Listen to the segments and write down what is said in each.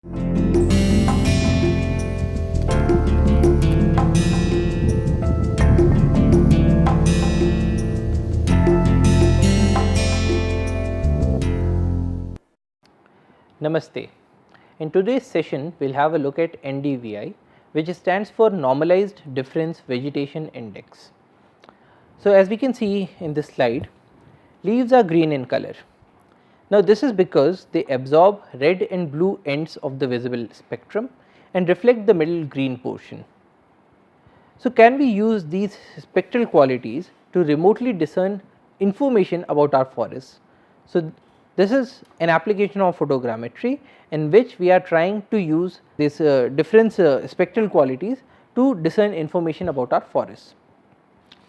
Namaste. In today's session, we will have a look at NDVI, which stands for Normalized Difference Vegetation Index. So, as we can see in this slide, leaves are green in color. Now, this is because they absorb red and blue ends of the visible spectrum and reflect the middle green portion. So, can we use these spectral qualities to remotely discern information about our forests? So, this is an application of photogrammetry in which we are trying to use these different spectral qualities to discern information about our forests.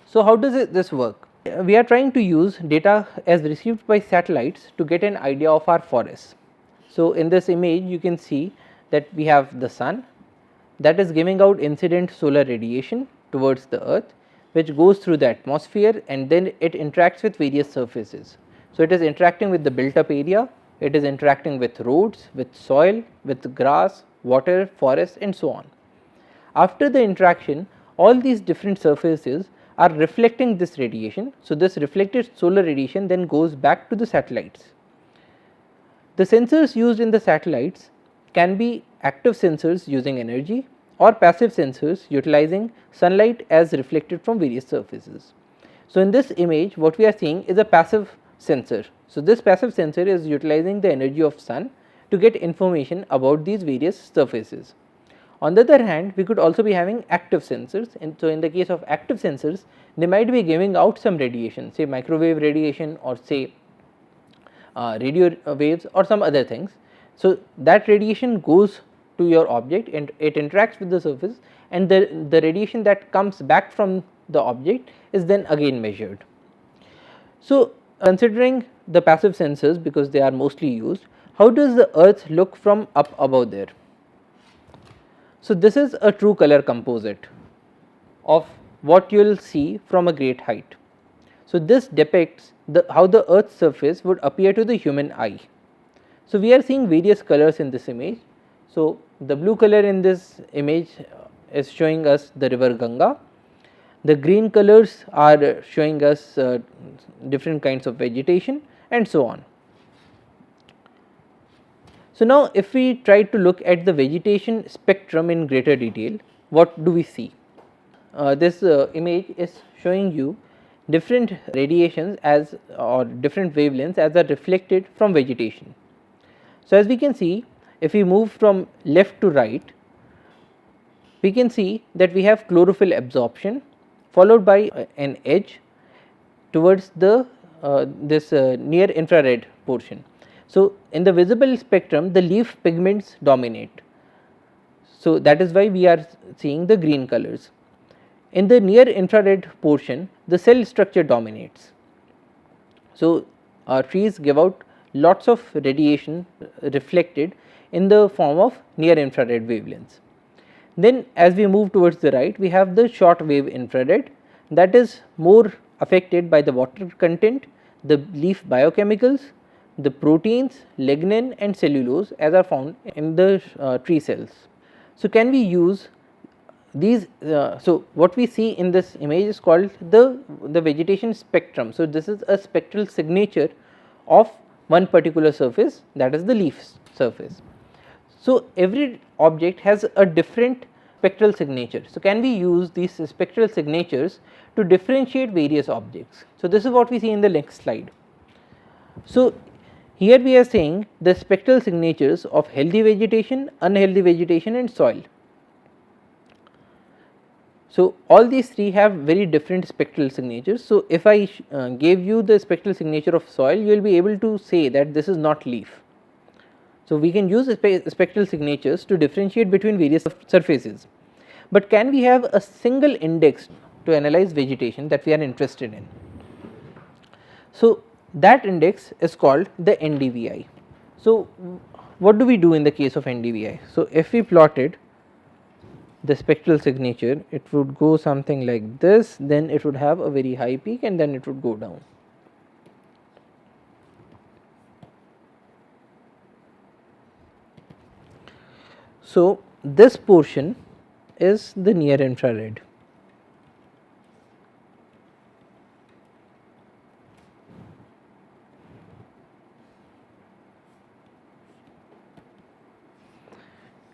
So, how does this work? We are trying to use data as received by satellites to get an idea of our forests. So, in this image you can see that we have the sun that is giving out incident solar radiation towards the earth, which goes through the atmosphere and then it interacts with various surfaces. So, it is interacting with the built up area, it is interacting with roads, with soil, with grass, water, forest and so on. After the interaction, all these different surfaces are reflecting this radiation. So, this reflected solar radiation then goes back to the satellites. The sensors used in the satellites can be active sensors using energy or passive sensors utilizing sunlight as reflected from various surfaces. So, in this image what we are seeing is a passive sensor. So, this passive sensor is utilizing the energy of sun to get information about these various surfaces. On the other hand, we could also be having active sensors, and so in the case of active sensors, they might be giving out some radiation, say microwave radiation or say radio waves or some other things. So, that radiation goes to your object and it interacts with the surface, and the radiation that comes back from the object is then again measured. So, considering the passive sensors, because they are mostly used, how does the earth look from up above there? So, this is a true color composite of what you will see from a great height. So, this depicts how the earth's surface would appear to the human eye. So, we are seeing various colors in this image. So, the blue color in this image is showing us the river Ganga. The green colors are showing us different kinds of vegetation and so on. So, now if we try to look at the vegetation spectrum in greater detail, what do we see? This image is showing you different radiations as or different wavelengths as are reflected from vegetation. So, as we can see, if we move from left to right, we can see that we have chlorophyll absorption followed by an edge towards the this near infrared portion. So, in the visible spectrum the leaf pigments dominate. So, that is why we are seeing the green colors. In the near infrared portion the cell structure dominates. So, trees give out lots of radiation reflected in the form of near infrared wavelengths. Then as we move towards the right, we have the short wave infrared, that is more affected by the water content, the leaf biochemicals, the proteins, lignin and cellulose as are found in the tree cells. So, can we use these? So, what we see in this image is called the vegetation spectrum. So, this is a spectral signature of one particular surface, that is the leaf surface. So, every object has a different spectral signature. So, can we use these spectral signatures to differentiate various objects? So, this is what we see in the next slide. So, here we are saying the spectral signatures of healthy vegetation, unhealthy vegetation and soil. So, all these three have very different spectral signatures. So, if I gave you the spectral signature of soil, you will be able to say that this is not leaf. So, we can use spectral signatures to differentiate between various surfaces, but can we have a single index to analyze vegetation that we are interested in? So, that index is called the NDVI. So, what do we do in the case of NDVI? So, if we plotted the spectral signature, it would go something like this, then it would have a very high peak and then it would go down. So, this portion is the near infrared.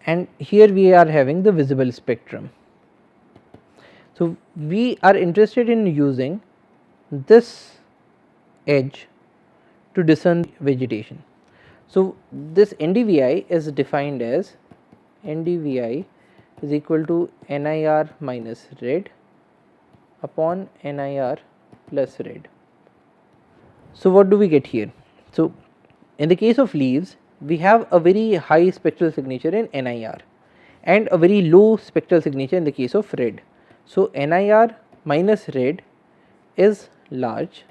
And here we are having the visible spectrum. So, we are interested in using this edge to discern vegetation. So, this NDVI is defined as NDVI is equal to NIR minus red upon NIR plus red. So, what do we get here? So, in the case of leaves, we have a very high spectral signature in NIR and a very low spectral signature in the case of red. So, NIR minus red is large.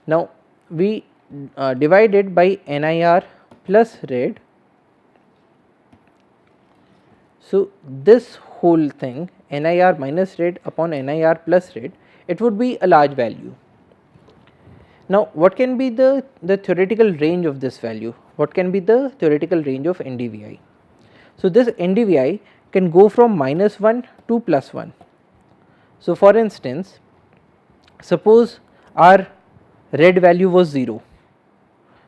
Now, we divide it by NIR plus red. So, this whole thing NIR minus red upon NIR plus red, it would be a large value. Now, what can be the theoretical range of this value? What can be the theoretical range of NDVI? So, this NDVI can go from -1 to +1. So, for instance, suppose our red value was 0.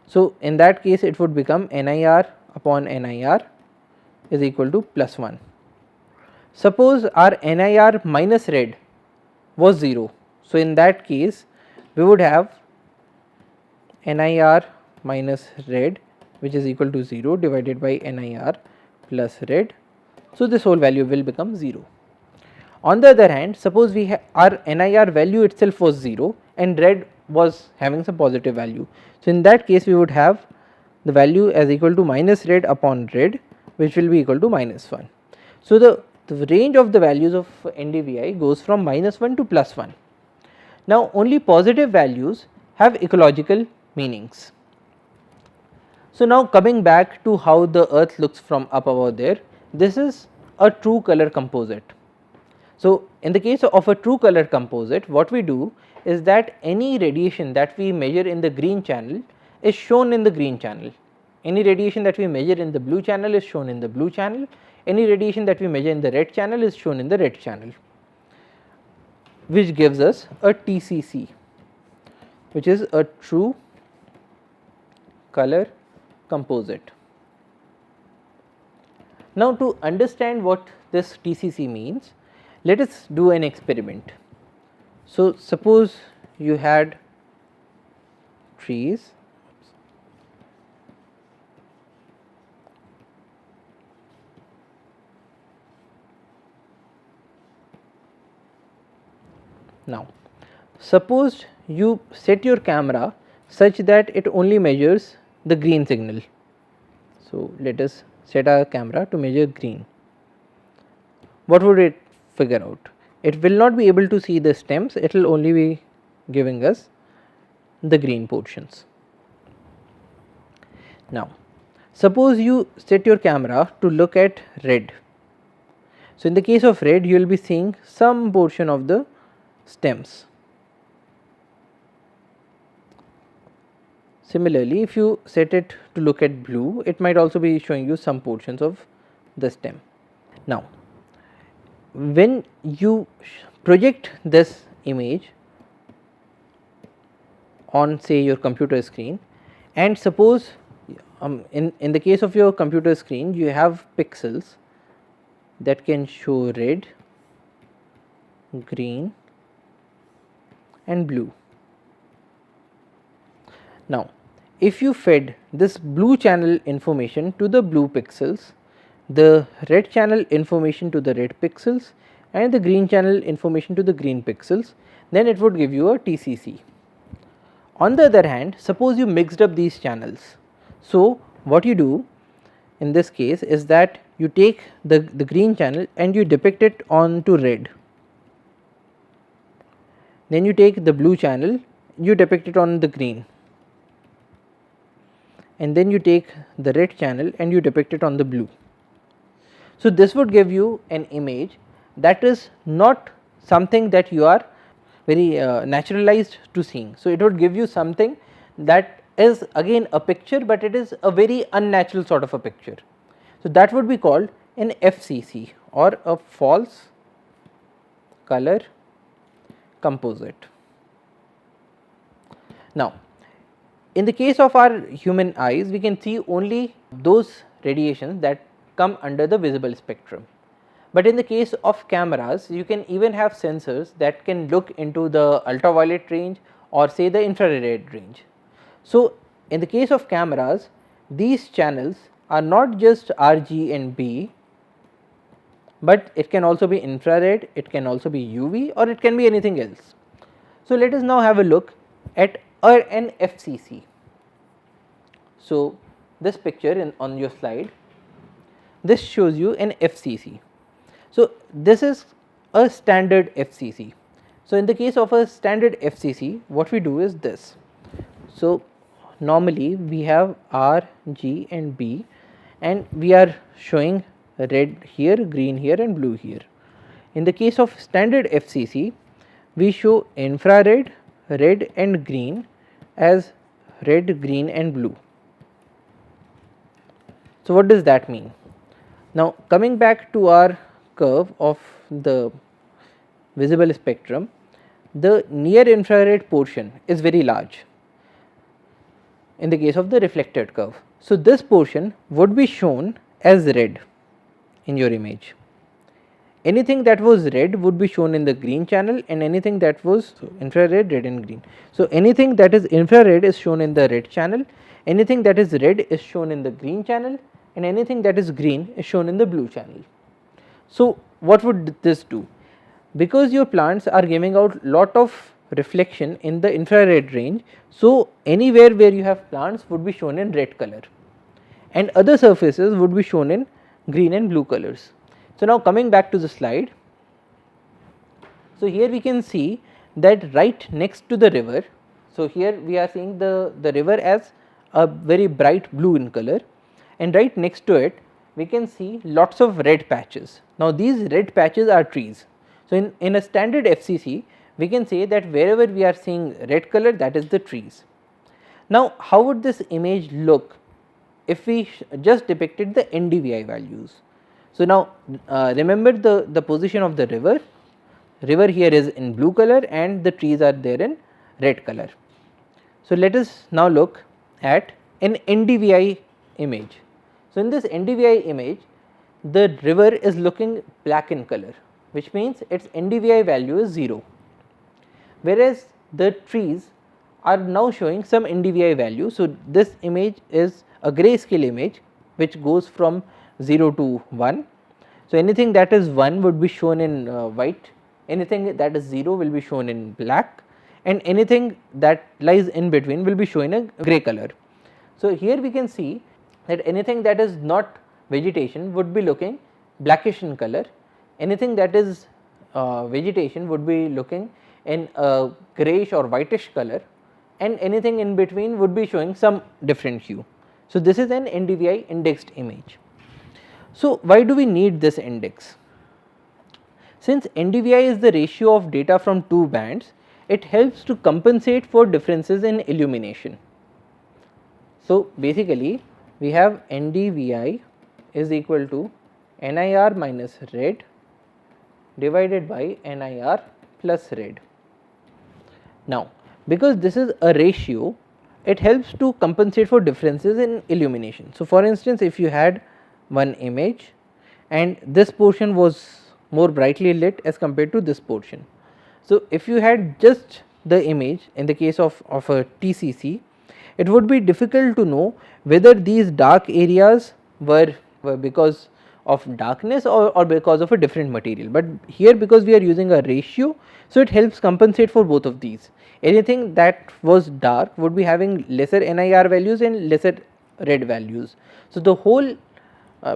So, in that case it would become NIR upon NIR is equal to +1. Suppose our NIR minus red was 0. So, in that case we would have NIR minus red which is equal to 0 divided by NIR plus red. So, this whole value will become 0. On the other hand, suppose we our NIR value itself was 0 and red was having some positive value. So, in that case we would have the value as equal to minus red upon red which will be equal to -1. So, the range of the values of NDVI goes from -1 to +1. Now, only positive values have ecological meanings. So, now coming back to how the earth looks from up above there, this is a true color composite. So, in the case of a true color composite, what we do is that any radiation that we measure in the green channel is shown in the green channel. Any radiation that we measure in the blue channel is shown in the blue channel. Any radiation that we measure in the red channel is shown in the red channel, which gives us a TCC, which is a true color composite. Now, to understand what this TCC means, let us do an experiment. So, suppose you had trees, now suppose you set your camera such that it only measures the green signal. So, let us set our camera to measure green. What would it figure out? It will not be able to see the stems, it will only be giving us the green portions. Now, suppose you set your camera to look at red. So, in the case of red, you will be seeing some portion of the stems. Similarly, if you set it to look at blue, it might also be showing you some portions of the stem. Now, when you project this image on, say, your computer screen, and suppose in the case of your computer screen you have pixels that can show red, green and blue. Now, if you fed this blue channel information to the blue pixels, the red channel information to the red pixels and the green channel information to the green pixels, then it would give you a TCC. On the other hand, suppose you mixed up these channels. So, what you do in this case is that you take the green channel and you depict it onto red. Then you take the blue channel, you depict it on the green, and then you take the red channel and you depict it on the blue. So, this would give you an image that is not something that you are very naturalized to seeing. So, it would give you something that is again a picture, but it is a very unnatural sort of a picture. So, that would be called an FCC or a false color composite. Now, in the case of our human eyes, we can see only those radiations that come under the visible spectrum. But in the case of cameras, you can even have sensors that can look into the ultraviolet range or say the infrared range. So, in the case of cameras, these channels are not just RG and B, but it can also be infrared, it can also be UV, or it can be anything else. So, let us now have a look at an FCC. So, this picture on your slide, this shows you an FCC. So, this is a standard FCC. So, in the case of a standard FCC, what we do is this. So, normally we have R, G and B, and we are showing red here, green here and blue here. In the case of standard FCC, we show infrared, red and green as red, green and blue. So, what does that mean? Now, coming back to our curve of the visible spectrum, the near infrared portion is very large in the case of the reflected curve. So, this portion would be shown as red in your image. Anything that was red would be shown in the green channel, and anything that was infrared, red and green. So, anything that is infrared is shown in the red channel, anything that is red is shown in the green channel, and anything that is green is shown in the blue channel. So, what would this do? Because your plants are giving out lot of reflection in the infrared range, so anywhere where you have plants would be shown in red color, and other surfaces would be shown in green and blue colors. So, now coming back to the slide, so here we can see that right next to the river, so here we are seeing the river as a very bright blue in color, and right next to it we can see lots of red patches. Now, these red patches are trees. So, in a standard FCC, we can say that wherever we are seeing red color, that is the trees. Now, how would this image look if we just depicted the NDVI values? So, now remember the position of the river here is in blue color and the trees are there in red color. So, let us now look at an NDVI image. So, in this NDVI image, the river is looking black in color, which means its NDVI value is 0, whereas the trees are now showing some NDVI value. So, this image is a grayscale image which goes from 0 to 1. So, anything that is 1 would be shown in white, anything that is 0 will be shown in black, and anything that lies in between will be shown in a grey color. So, here we can see that anything that is not vegetation would be looking blackish in color, anything that is vegetation would be looking in a greyish or whitish color, and anything in between would be showing some different hue. So, this is an NDVI indexed image. So, why do we need this index? Since NDVI is the ratio of data from two bands, it helps to compensate for differences in illumination. So, basically we have NDVI is equal to NIR minus red divided by NIR plus red. Now, because this is a ratio, it helps to compensate for differences in illumination. So, for instance, if you had one image and this portion was more brightly lit as compared to this portion. So, if you had just the image in the case of a TCC, it would be difficult to know whether these dark areas were because of darkness or because of a different material, but here because we are using a ratio, so it helps compensate for both of these. Anything that was dark would be having lesser NIR values and lesser red values. So, the whole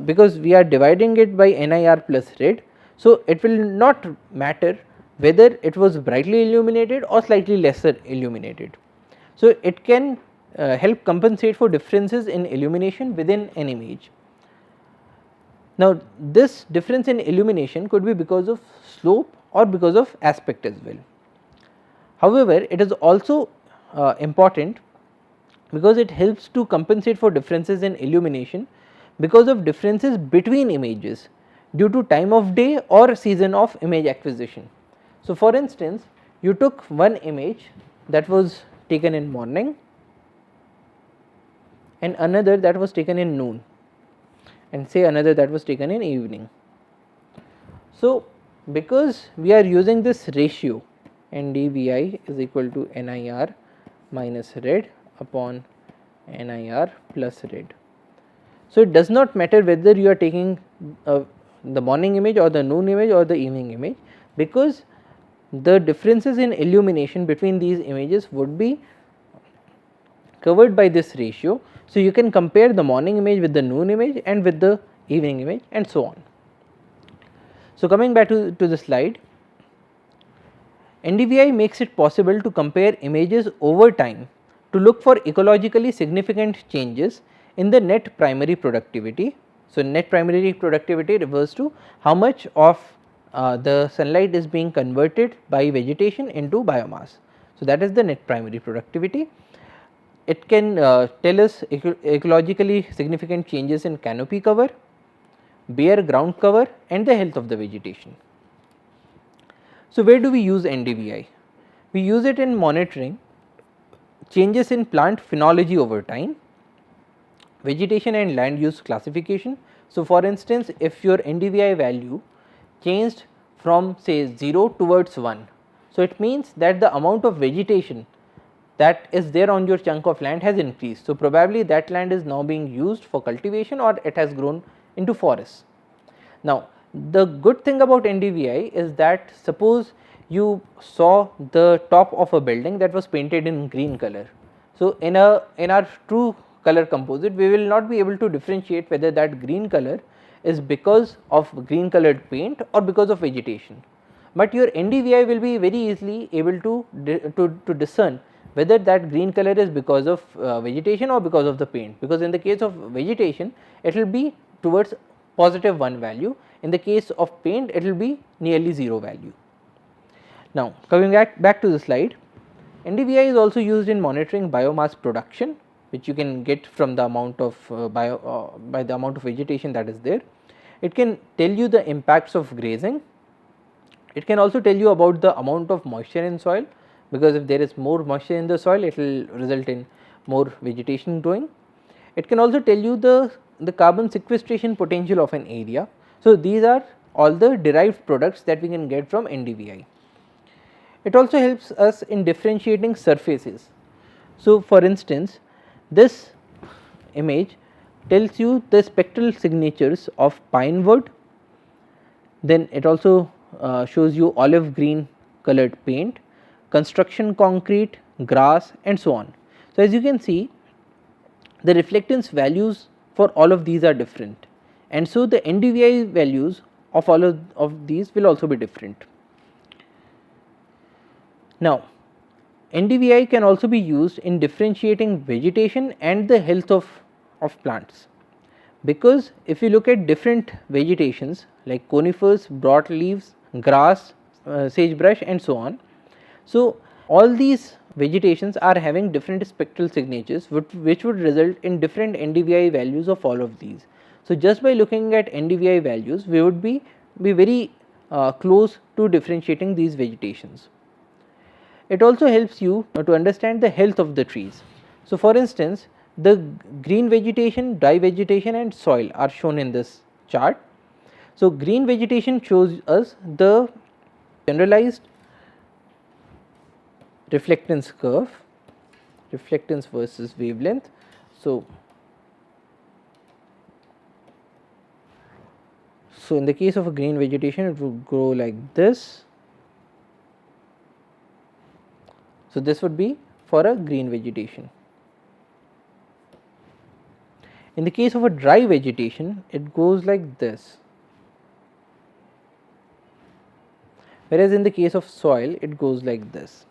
because we are dividing it by NIR plus red, so it will not matter whether it was brightly illuminated or slightly lesser illuminated. So, it can help compensate for differences in illumination within an image. Now, this difference in illumination could be because of slope or because of aspect as well. However, it is also important because it helps to compensate for differences in illumination because of differences between images due to time of day or season of image acquisition. So, for instance, you took one image that was taken in morning and another that was taken in noon, and say another that was taken in evening. So, because we are using this ratio NDVI is equal to NIR minus red upon NIR plus red. So, it does not matter whether you are taking the morning image or the noon image or the evening image, because the differences in illumination between these images would be covered by this ratio. So, you can compare the morning image with the noon image and with the evening image and so on. So, coming back to the slide, NDVI makes it possible to compare images over time to look for ecologically significant changes in the net primary productivity. So, net primary productivity refers to how much of the sunlight is being converted by vegetation into biomass. So, that is the net primary productivity. It can tell us ecologically significant changes in canopy cover, bare ground cover and the health of the vegetation. So, where do we use NDVI? We use it in monitoring changes in plant phenology over time, vegetation and land use classification. So, for instance, if your NDVI value changed from say 0 towards 1, so it means that the amount of vegetation that is there on your chunk of land has increased. So, probably that land is now being used for cultivation or it has grown into forests. Now, the good thing about NDVI is that suppose you saw the top of a building that was painted in green color. So, in our true color composite, we will not be able to differentiate whether that green color is because of green colored paint or because of vegetation. But your NDVI will be very easily able to discern whether that green color is because of vegetation or because of the paint, because in the case of vegetation it will be towards positive 1 value, in the case of paint it will be nearly 0 value. Now, coming back to the slide, NDVI is also used in monitoring biomass production, which you can get from the amount of by the amount of vegetation that is there. It can tell you the impacts of grazing. It can also tell you about the amount of moisture in soil, because if there is more moisture in the soil, it will result in more vegetation growing. It can also tell you the carbon sequestration potential of an area. So, these are all the derived products that we can get from NDVI. It also helps us in differentiating surfaces. So, for instance, this image tells you the spectral signatures of pine wood, then it also shows you olive green colored paint, construction concrete, grass and so on. So, as you can see, the reflectance values for all of these are different, and so the NDVI values of all of these will also be different. Now, NDVI can also be used in differentiating vegetation and the health of plants, because if you look at different vegetations like conifers, broadleaves, grass, sagebrush and so on. So, all these vegetations are having different spectral signatures which would result in different NDVI values of all of these. So, just by looking at NDVI values, we would be very close to differentiating these vegetations. It also helps you to understand the health of the trees. So, for instance, the green vegetation, dry vegetation and soil are shown in this chart. So, green vegetation shows us the generalized reflectance curve, reflectance versus wavelength. So, in the case of a green vegetation, it would grow like this. So, this would be for a green vegetation. In the case of a dry vegetation, it goes like this, whereas in the case of soil, it goes like this.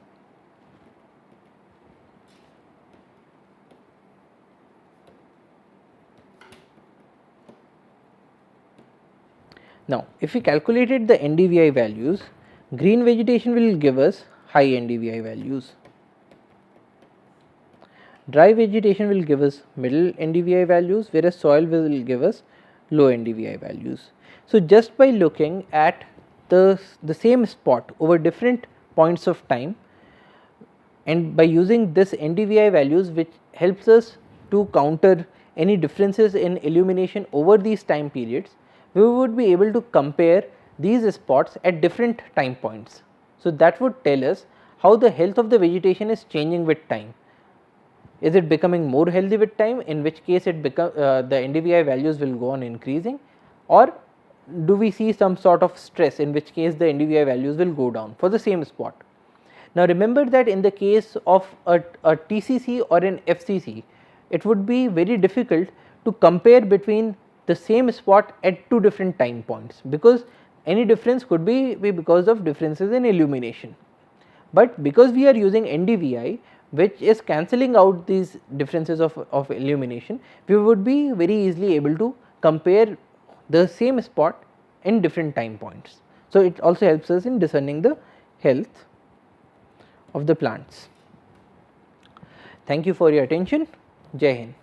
Now, if we calculated the NDVI values, green vegetation will give us high NDVI values. Dry vegetation will give us middle NDVI values, whereas soil will give us low NDVI values. So, just by looking at the same spot over different points of time, and by using this NDVI values, which helps us to counter any differences in illumination over these time periods, we would be able to compare these spots at different time points. So, that would tell us how the health of the vegetation is changing with time. Is it becoming more healthy with time, in which case the NDVI values will go on increasing, or do we see some sort of stress, in which case the NDVI values will go down for the same spot. Now, remember that in the case of a TCC or an FCC, it would be very difficult to compare between the same spot at two different time points, because any difference could be because of differences in illumination. But because we are using NDVI, which is cancelling out these differences of illumination, we would be very easily able to compare the same spot in different time points. So, it also helps us in discerning the health of the plants. Thank you for your attention. Jai Hind.